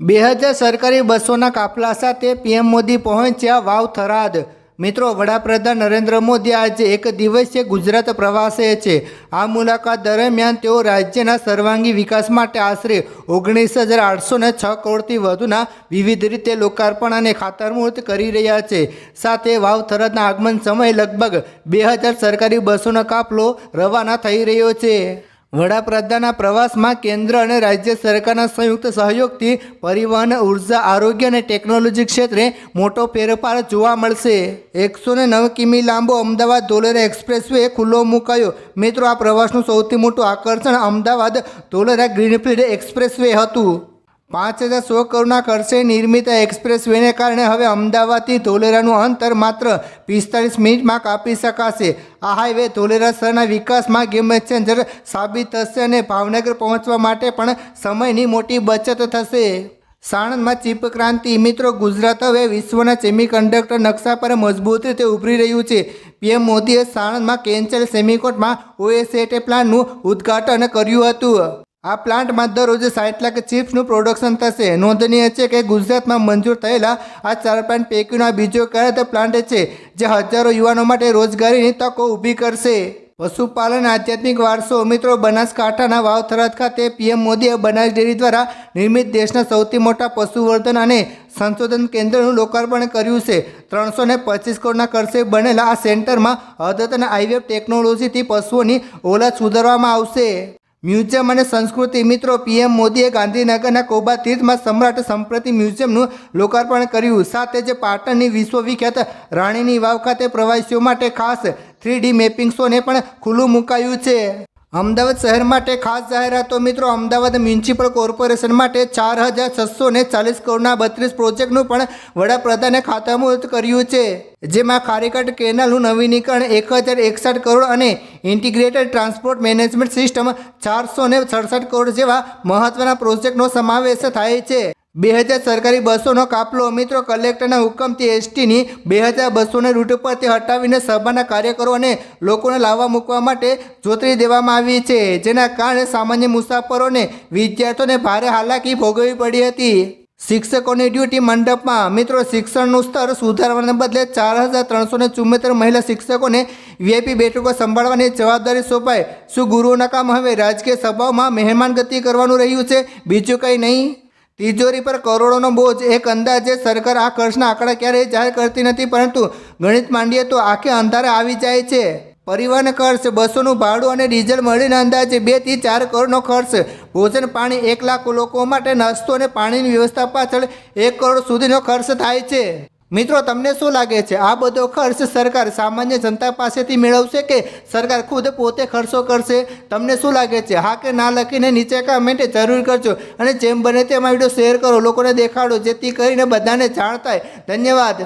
2000 સરકારી બસોના કાફલા સાથે પીએમ મોદી પહોંચ્યા વાવ થરાદ। મિત્રો, વડાપ્રધાન નરેન્દ્ર મોદી આજે એક દિવસીય ગુજરાત પ્રવાસે છે। આ મુલાકાત દરમિયાન તેઓ રાજ્યના સર્વાંગી વિકાસ માટે આશરે 19,806 કરોડથી વધુના વિવિધ રીતે લોકાર્પણ અને ખાતરમુહૂર્ત કરી રહ્યા છે। સાથે વાવ થરાદના આગમન સમયે લગભગ 2000 સરકારી બસોનો કાફલો રવાના થઈ રહ્યો છે। વડાપ્રધાનના પ્રવાસમાં કેન્દ્ર અને રાજ્ય સરકારના સંયુક્ત સહયોગથી પરિવહન, ઉર્જા, આરોગ્ય અને ટેકનોલોજી ક્ષેત્રે મોટો ફેરફાર જોવા મળશે। 109 કિમી લાંબો અમદાવાદ ધોલેરા એક્સપ્રેસવે ખુલ્લો મુકાયો। મિત્રો, આ પ્રવાસનું સૌથી મોટું આકર્ષણ અમદાવાદ ધોલેરા ગ્રીનફિલ્ડ એક્સપ્રેસવે હતું। 5,100 કરોડના ખર્ચે નિર્મિત એક્સપ્રેસવેને કારણે હવે અમદાવાદથી ધોલેરાનું અંતર માત્ર 45 મિનિટમાં કાપી શકાશે। આ હાઈવે ધોલેરા શહેરના વિકાસમાં ગેમ ચેન્જર સાબિત થશે અને ભાવનગર પહોંચવા માટે પણ સમયની મોટી બચત થશે। સાણંદમાં ચિપ ક્રાંતિ। મિત્રો, ગુજરાત હવે વિશ્વના સેમિકન્ડક્ટર નકશા પર મજબૂત રીતે ઉભરી રહ્યું છે। પીએમ મોદીએ સાણંદમાં કેન્ચલ સેમિકોટમાં OSAT પ્લાન્ટનું ઉદ્ઘાટન કર્યું હતું। આ પ્લાન્ટમાં દરરોજ 60 લાખ ચિપ્સનું પ્રોડક્શન થશે। નોંધનીય છે કે ગુજરાતમાં મંજૂર થયેલા આ 4 પ્લાન્ટ પૈકીનો આ બીજો કાર્યરત પ્લાન્ટ છે, જે હજારો યુવાનો માટે રોજગારીની તકો ઊભી કરશે। પશુપાલન આધ્યાત્મિક વારસો। મિત્રો, બનાસકાંઠાના વાવ થરાદ ખાતે પીએમ મોદીએ બનાસ ડેરી દ્વારા નિર્મિત દેશના સૌથી મોટા પશુવર્ધન અને સંશોધન કેન્દ્રનું લોકાર્પણ કર્યું છે। 325 કરોડના ખર્ચે બનેલા આ સેન્ટરમાં અદ્યતન IVF ટેકનોલોજીથી પશુઓની ઓલાદ સુધારવામાં આવશે। મ્યુઝિયમ અને સંસ્કૃતિ। મિત્રો, પીએમ મોદીએ ગાંધીનગરના કોબા તીર્થમાં સમ્રાટ સંપ્રતિ મ્યુઝિયમનું લોકાર્પણ કર્યું। સાથે જ પાટણની વિશ્વવિખ્યાત રાણીની વાવ ખાતે પ્રવાસીઓ માટે ખાસ 3D મેપિંગ શોને પણ ખુલ્લું મુકાયું છે। અમદાવાદ શહેર માટે ખાસ જાહેરાતો। મિત્રો, અમદાવાદ મ્યુનિસિપલ કોર્પોરેશન માટે 4,640 કરોડના 32 પ્રોજેક્ટનું પણ વડાપ્રધાને ખાતમુહૂર્ત કર્યું છે, જેમાં ખારીકટ કેનાલનું નવીનીકરણ 1,061 કરોડ અને integrated transport management system 467 crore જેવા મહત્વના પ્રોજેક્ટનો સમાવેશ થાય છે। 2000 સરકારી બસોનો કાફલો। મિત્રો, કલેક્ટરના હુકમથી એસટીની 2000 બસોને રૂટ પરથી હટાવીને સભાના કાર્યકરો અને લોકોને લાવવા મૂકવા માટે જોતરી દેવામાં આવી છે, જેના કારણે સામાન્ય મુસાફરોને વિદ્યાર્થીઓને ભારે હાલાકી ભોગવવી પડી હતી। શિક્ષકોની ડ્યુટી મંડપમાં। મિત્રો, શિક્ષણનું સ્તર સુધારવાને બદલે 4,374 મહિલા શિક્ષકોને VIP બેઠકો સંભાળવાની જવાબદારી સોંપાઈ। શું ગુરુઓના કામ હવે રાજકીય સભાઓમાં મહેમાનગતિ કરવાનું રહ્યું છે? બીજું કંઈ નહીં। તિજોરી પર કરોડોનો બોજ। એક અંદાજે સરકાર આ ખર્ચના આંકડા ક્યારેય જાહેર કરતી નથી, પરંતુ ગણિત માંડીએ તો આખે અંધારે આવી જાય છે। પરિવહન ખર્ચ। બસોનું ભાડું અને ડીઝલ મળીને અંદાજે 2 થી 4 કરોડનો ખર્ચ। ભોજન પાણી। 1 લાખ લોકો માટે નાસ્તો અને પાણીની વ્યવસ્થા પાછળ 1 કરોડ સુધીનો ખર્ચ થાય છે। મિત્રો, તમને શું લાગે છે? આ બધો ખર્ચ સરકાર સામાન્ય જનતા પાસેથી મેળવશે કે સરકાર ખુદ પોતે ખર્ચો કરશે? તમને શું લાગે છે? હા કે ના લખીને નીચે કમેન્ટ જરૂર કરજો અને જેમ બને તેમ આ વિડીયો શેર કરો, લોકોને દેખાડો, જેથી કરીને બધાને જાણ થાય। ધન્યવાદ।